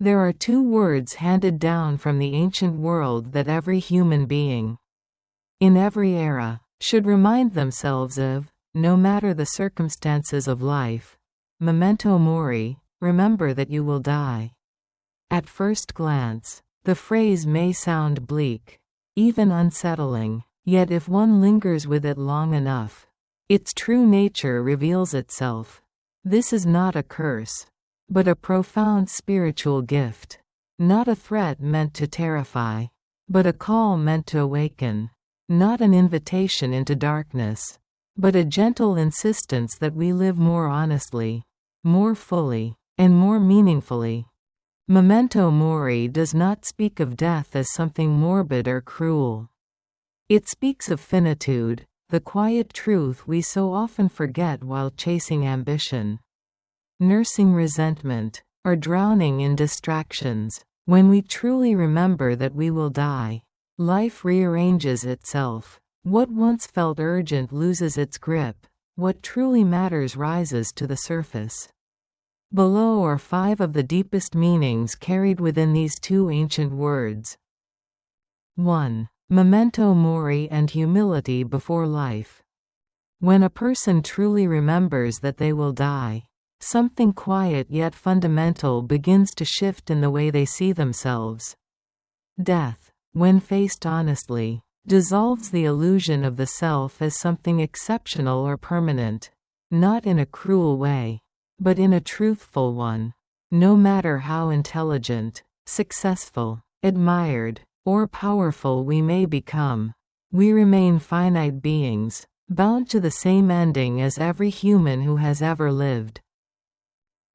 There are two words handed down from the ancient world that every human being, in every era, should remind themselves of, no matter the circumstances of life. Memento mori, remember that you will die. At first glance, the phrase may sound bleak, even unsettling, yet if one lingers with it long enough, its true nature reveals itself. This is not a curse, but a profound spiritual gift. Not a threat meant to terrify, but a call meant to awaken. Not an invitation into darkness, but a gentle insistence that we live more honestly, more fully, and more meaningfully. Memento mori does not speak of death as something morbid or cruel. It speaks of finitude, the quiet truth we so often forget while chasing ambition, nursing resentment, or drowning in distractions. When we truly remember that we will die, life rearranges itself. What once felt urgent loses its grip. What truly matters rises to the surface. Below are 5 of the deepest meanings carried within these two ancient words. 1. Memento mori and humility before life. When a person truly remembers that they will die, something quiet yet fundamental begins to shift in the way they see themselves. Death, when faced honestly, dissolves the illusion of the self as something exceptional or permanent, not in a cruel way, but in a truthful one. No matter how intelligent, successful, admired, or powerful we may become, we remain finite beings, bound to the same ending as every human who has ever lived.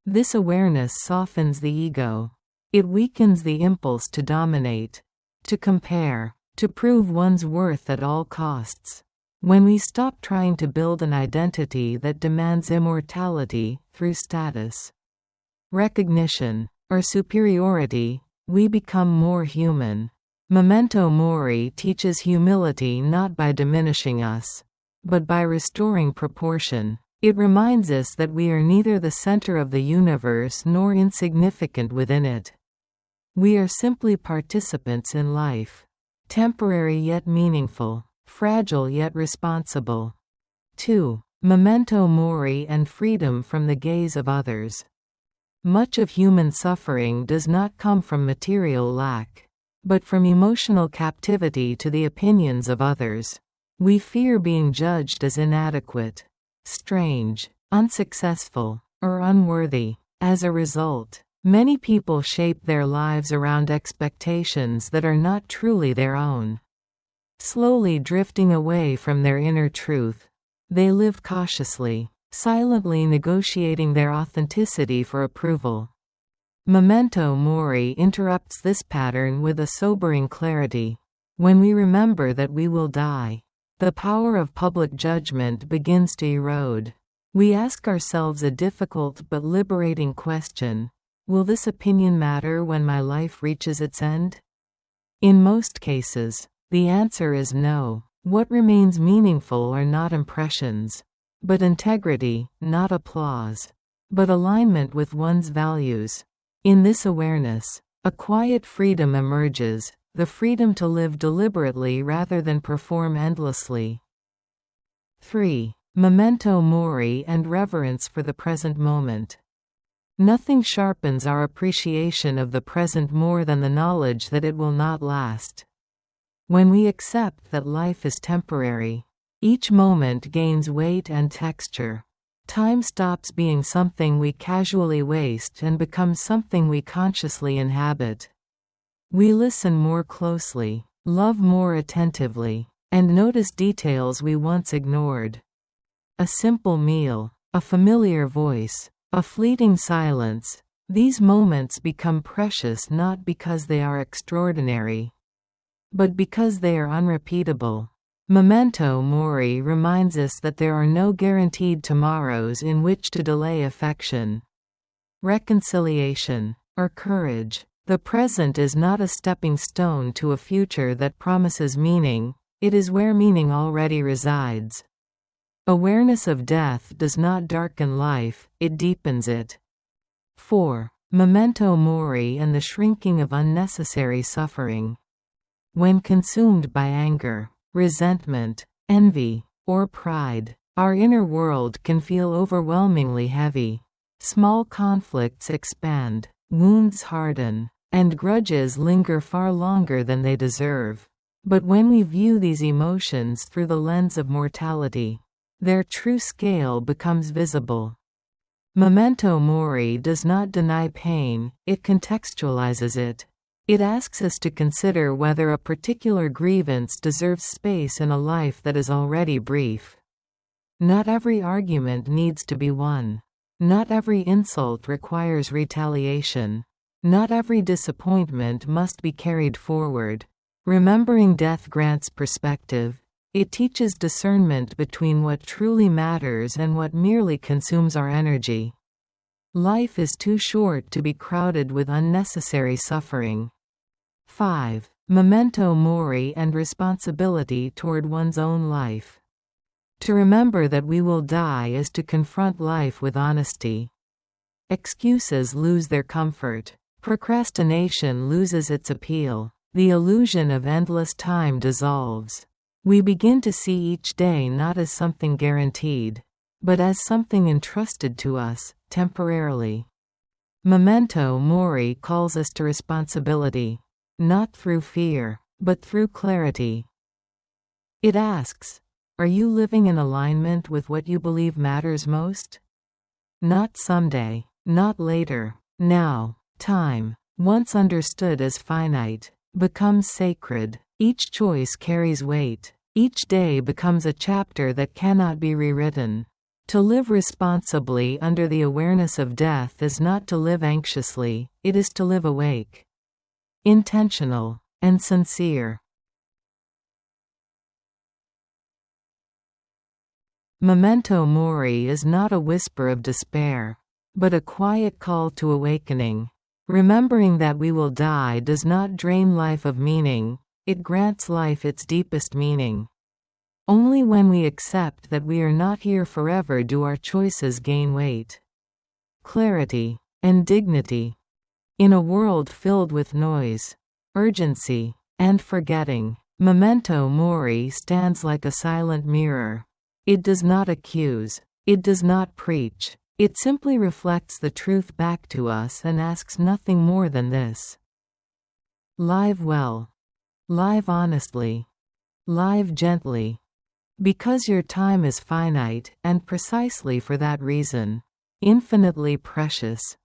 This awareness softens the ego. It weakens the impulse to dominate, to compare, to prove one's worth at all costs. When we stop trying to build an identity that demands immortality through status, recognition, or superiority, we become more human. Memento mori teaches humility not by diminishing us, but by restoring proportion. It reminds us that we are neither the center of the universe nor insignificant within it. We are simply participants in life, temporary yet meaningful, fragile yet responsible. 2. Memento mori and freedom from the gaze of others. Much of human suffering does not come from material lack, but from emotional captivity to the opinions of others. We fear being judged as inadequate, strange, unsuccessful, or unworthy. As a result, many people shape their lives around expectations that are not truly their own. Slowly drifting away from their inner truth, they live cautiously, silently negotiating their authenticity for approval. Memento mori interrupts this pattern with a sobering clarity. When we remember that we will die, the power of public judgment begins to erode. We ask ourselves a difficult but liberating question: will this opinion matter when my life reaches its end? In most cases, the answer is no. What remains meaningful are not impressions, but integrity, not applause, but alignment with one's values. In this awareness, a quiet freedom emerges, the freedom to live deliberately rather than perform endlessly. 3. Memento mori and reverence for the present moment. Nothing sharpens our appreciation of the present more than the knowledge that it will not last. When we accept that life is temporary, each moment gains weight and texture. Time stops being something we casually waste and becomes something we consciously inhabit. We listen more closely, love more attentively, and notice details we once ignored. A simple meal, a familiar voice, a fleeting silence, these moments become precious not because they are extraordinary, but because they are unrepeatable. Memento mori reminds us that there are no guaranteed tomorrows in which to delay affection, reconciliation, or courage. The present is not a stepping stone to a future that promises meaning, it is where meaning already resides. Awareness of death does not darken life, it deepens it. 4. Memento mori and the shrinking of unnecessary suffering. When consumed by anger, resentment, envy, or pride, our inner world can feel overwhelmingly heavy. Small conflicts expand, wounds harden, and grudges linger far longer than they deserve. But when we view these emotions through the lens of mortality, their true scale becomes visible. Memento mori does not deny pain, it contextualizes it. It asks us to consider whether a particular grievance deserves space in a life that is already brief. Not every argument needs to be won. Not every insult requires retaliation. Not every disappointment must be carried forward. Remembering death grants perspective. It teaches discernment between what truly matters and what merely consumes our energy. Life is too short to be crowded with unnecessary suffering. 5. Memento mori and responsibility toward one's own life. To remember that we will die is to confront life with honesty. Excuses lose their comfort. Procrastination loses its appeal. The illusion of endless time dissolves. We begin to see each day not as something guaranteed, but as something entrusted to us, temporarily. Memento mori calls us to responsibility, not through fear, but through clarity. It asks, are you living in alignment with what you believe matters most? Not someday, not later, now. Time, once understood as finite, becomes sacred. Each choice carries weight. Each day becomes a chapter that cannot be rewritten. To live responsibly under the awareness of death is not to live anxiously, it is to live awake, intentional, and sincere. Memento mori is not a whisper of despair, but a quiet call to awakening. Remembering that we will die does not drain life of meaning, it grants life its deepest meaning. Only when we accept that we are not here forever do our choices gain weight, clarity, and dignity. In a world filled with noise, urgency, and forgetting, memento mori stands like a silent mirror. It does not accuse. It does not preach. It simply reflects the truth back to us and asks nothing more than this. Live well. Live honestly. Live gently. Because your time is finite, and precisely for that reason, infinitely precious.